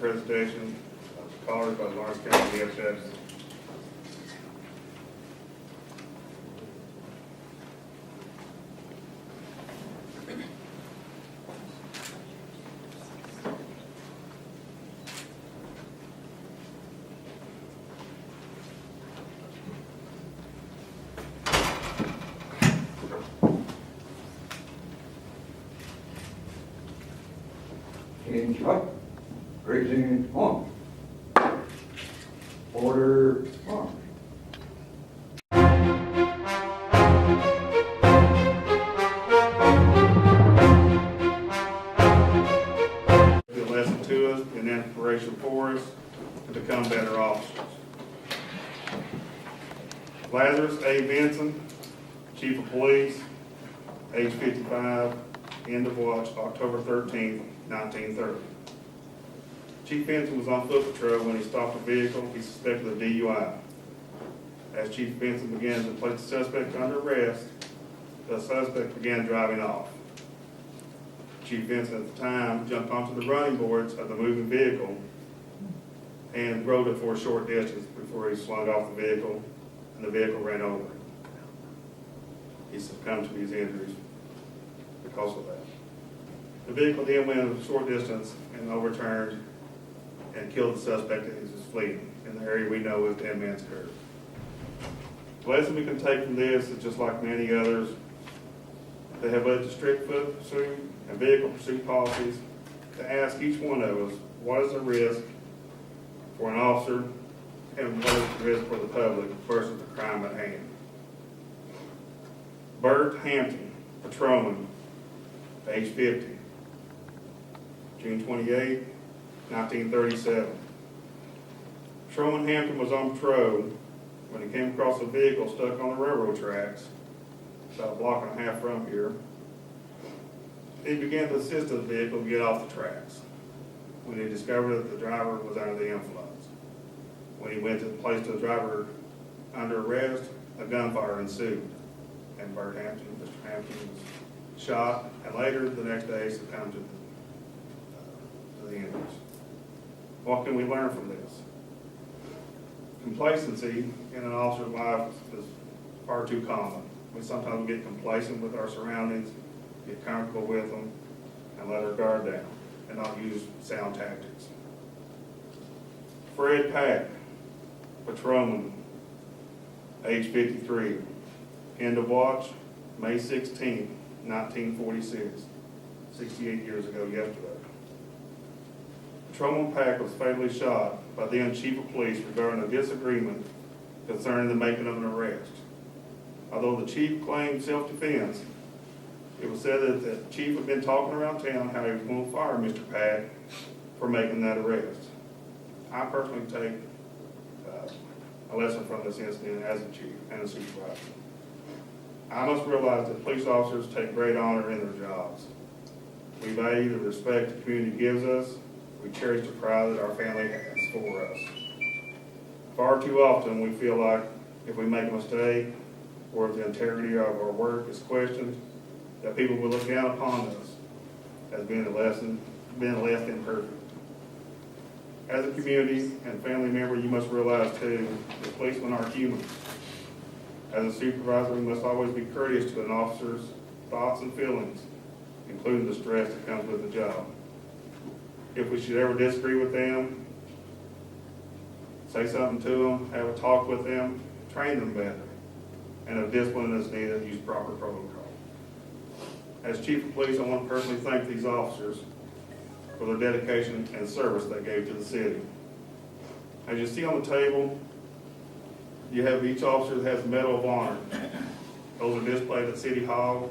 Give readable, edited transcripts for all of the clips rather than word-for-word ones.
presentation of callers by Lawrence County DHS. In shot, raising one. Order one. Be a lesson to us and inspiration for us to become better officers. Lazarus A. Benson, Chief of Police, age 55, end of watch, October 13th, 1930. Chief Benson was on foot patrol when he stopped a vehicle he suspected of DUI. As Chief Benson began to place the suspect under arrest, the suspect began driving off. Chief Benson at the time jumped onto the running boards of the moving vehicle and rode it for a short distance before he swung off the vehicle and the vehicle ran over him. He succumbed to his injuries because of that. The vehicle then went a short distance and overturned and killed the suspect as he was fleeing in the area we know as Dead Man's Curve. The lesson we can take from this is just like many others, they have led to strict foot pursuit and vehicle pursuit policies to ask each one of us, what is the risk for an officer and what is the risk for the public versus the crime at hand. Bert Hampton, patrolman, age 50, June 28, 1937. Patrolman Hampton was on patrol when he came across a vehicle stuck on the railroad tracks, about a block and a half from here. He began to assist the vehicle to get off the tracks when he discovered that the driver was under the influence. When he went to place the driver under arrest, a gunfire ensued, and Bert Hampton, Mr. Hampton, was shot, and later the next day succumbed to the injuries. What can we learn from this? Complacency in an officer's life is far too common. We sometimes get complacent with our surroundings, get comfortable with them, and let our guard down, and not use sound tactics. Fred Pack, patrolman, age 53, end of watch, May 16, 1946, 68 years ago yesterday. Patrolman Pack was fatally shot by then Chief of Police regarding a disagreement concerning the making of an arrest. Although the Chief claimed self-defense, it was said that the Chief had been talking around town how he was going to fire Mr. Pack for making that arrest. I personally take a lesson from this incident as a Chief and a supervisor. I must realize that police officers take great honor in their jobs. We value the respect the community gives us. We cherish the pride that our family has for us. Far too often we feel like if we make a mistake or if the integrity of our work is questioned, that people will look down upon us as being less than perfect. As a community and family member, you must realize too, that policemen are human. As a supervisor, we must always be courteous to an officer's thoughts and feelings, including the stress that comes with the job. If we should ever disagree with them, say something to them, have a talk with them, train them better, and if discipline is needed, use proper protocol. As Chief of Police, I want to personally thank these officers for their dedication and service they gave to the city. As you see on the table, you have each officer that has a Medal of Honor. Those are displayed at City Hall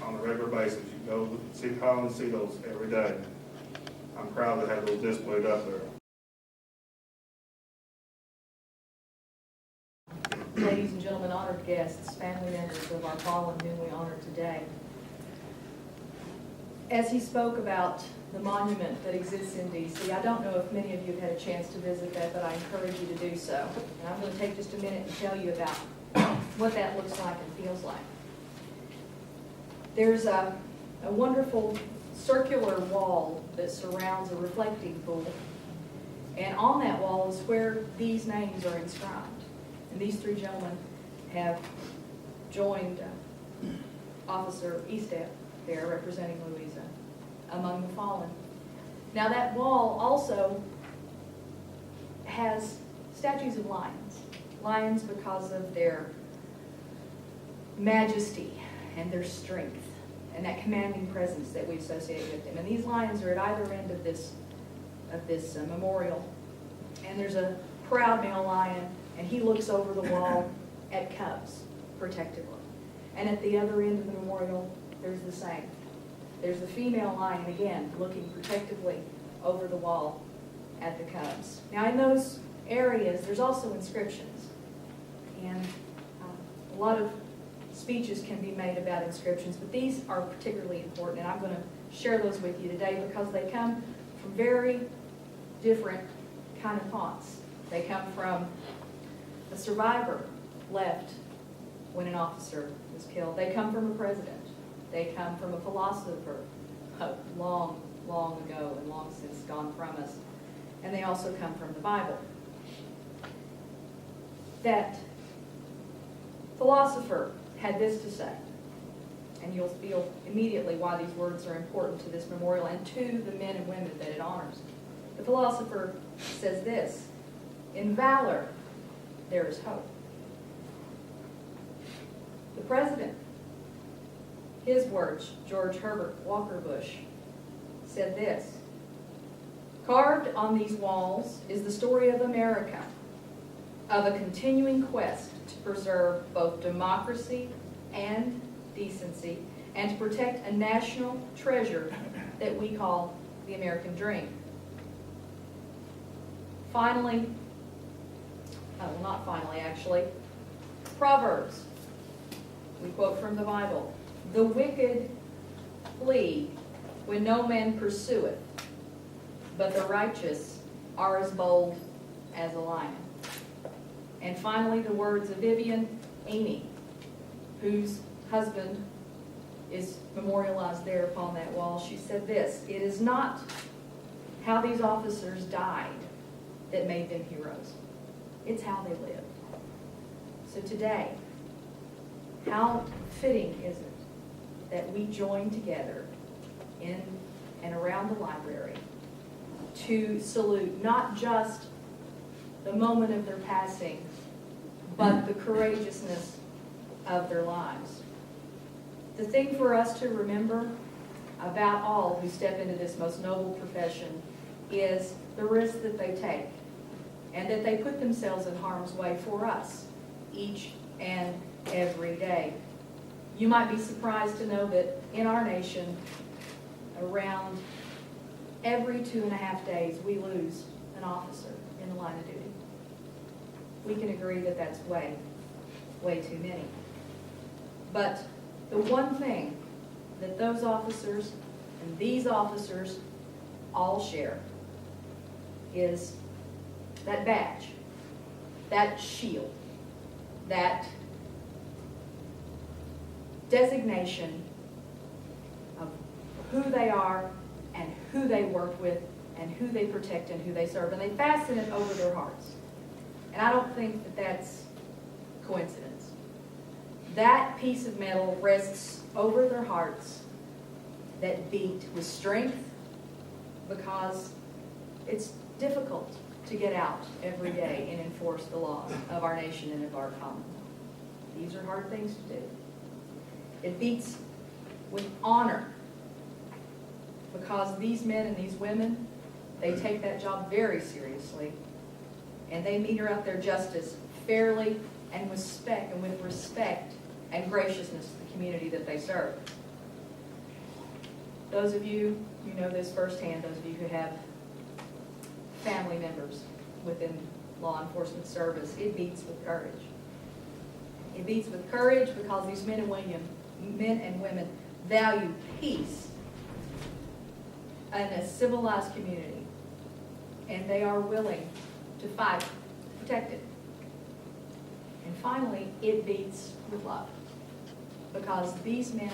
on a regular basis. You go to City Hall and see those every day. I'm proud to have those displayed up there. Ladies and gentlemen, honored guests, family members of our fallen whom we honor today. As he spoke about the monument that exists in D.C., I don't know if many of you have had a chance to visit that, but I encourage you to do so. And I'm going to take just a minute and tell you about what that looks like and feels like. There's a wonderful circular wall that surrounds a reflecting pool And on that wall is where these names are inscribed. And these three gentlemen have joined Officer Estep there, representing Louisa, among the fallen. Now that wall also has statues of lions. Lions because of their majesty and their strength and that commanding presence that we associate with them. And these lions are at either end of this memorial. And there's a proud male lion, and he looks over the wall at cubs protectively. And at the other end of the memorial, there's the same. There's the female lion, again, looking protectively over the wall at the cubs. Now, in those areas, there's also inscriptions. And a lot of speeches can be made about inscriptions, but these are particularly important, and I'm going to share those with you today because they come from very different kind of thoughts. They come from a survivor left when an officer was killed. They come from a president. They come from a philosopher long, long ago and long since gone from us. And they also come from the Bible. That philosopher had this to say, and you'll feel immediately why these words are important to this memorial and to the men and women that it honors. The philosopher says this: in valor, there is hope. The president, his words, George Herbert Walker Bush, said this: carved on these walls is the story of America, of a continuing quest to preserve both democracy and decency, and to protect a national treasure that we call the American dream. Finally, well, not finally actually, Proverbs, we quote from the Bible: the wicked flee when no man pursueth, but the righteous are as bold as a lion. And finally, the words of Vivian Amy, whose husband is memorialized there upon that wall. She said this: it is not how these officers died that made them heroes. It's how they lived. So today, how fitting is it that we join together in and around the library to salute not just the moment of their passing, but the courageousness of their lives. The thing for us to remember about all who step into this most noble profession is the risk that they take, and that they put themselves in harm's way for us each and every day. You might be surprised to know that in our nation, around every 2.5 days, we lose an officer in the line of duty. We can agree that that's way, way too many. But the one thing that those officers and these officers all share is that badge, that shield, that designation of who they are and who they work with and who they protect and who they serve. And they fasten it over their hearts. And I don't think that that's coincidence. That piece of metal rests over their hearts that beat with strength because it's difficult to get out every day and enforce the laws of our nation and of our commonwealth. These are hard things to do. It beats with honor because these men and these women, they take that job very seriously, and they meter out their justice fairly and with respect and graciousness to the community that they serve. Those of you who know this firsthand, those of you who have family members within law enforcement service, it beats with courage. It beats with courage because these men and women value peace in a civilized community, and they are willing to fight to protect it. And finally, it beats with love because these men,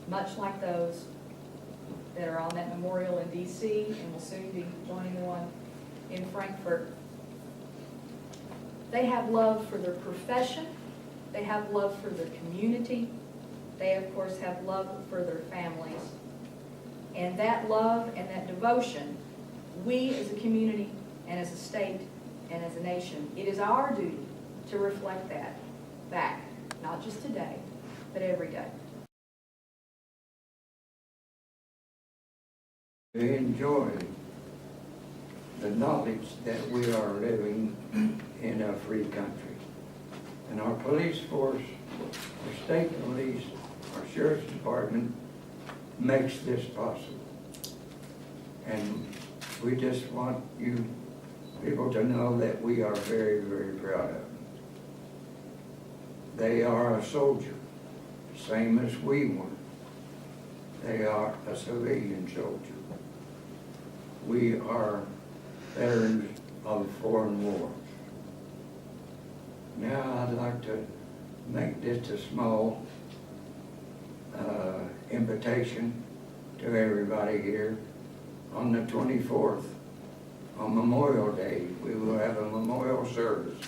much like those that are on that memorial in DC and will soon be joining the one in Frankfurt. They have love for their profession, they have love for their community, they of course have love for their families. And that love and that devotion, we as a community and as a state and as a nation, it is our duty to reflect that back, not just today, but every day. To enjoy the knowledge that we are living in a free country. And our police force, our state police, our sheriff's department makes this possible. And we just want you people to know that we are very, very proud of them. They are a soldier, same as we were. They are a civilian soldier. We are veterans of foreign wars. Now I'd like to make just a small invitation to everybody here. On the 24th, on Memorial Day, we will have a memorial service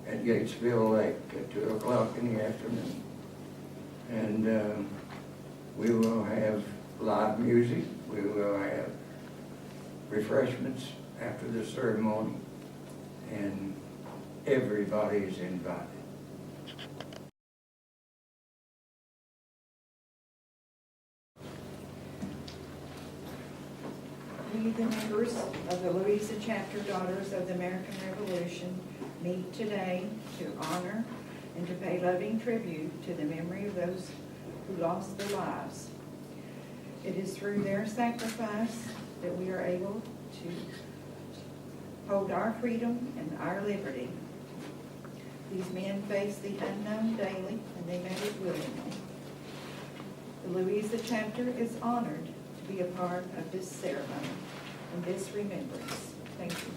at Gatesville Lake at 2 o'clock in the afternoon. And we will have live music, we will have refreshments after the ceremony, and everybody is invited. We, the members of the Louisa Chapter Daughters of the American Revolution, meet today to honor and to pay loving tribute to the memory of those who lost their lives. It is through their sacrifice that we are able to hold our freedom and our liberty. These men faced the unknown daily, and they made it willingly. The Louisa Chapter is honored to be a part of this ceremony and this remembrance. Thank you.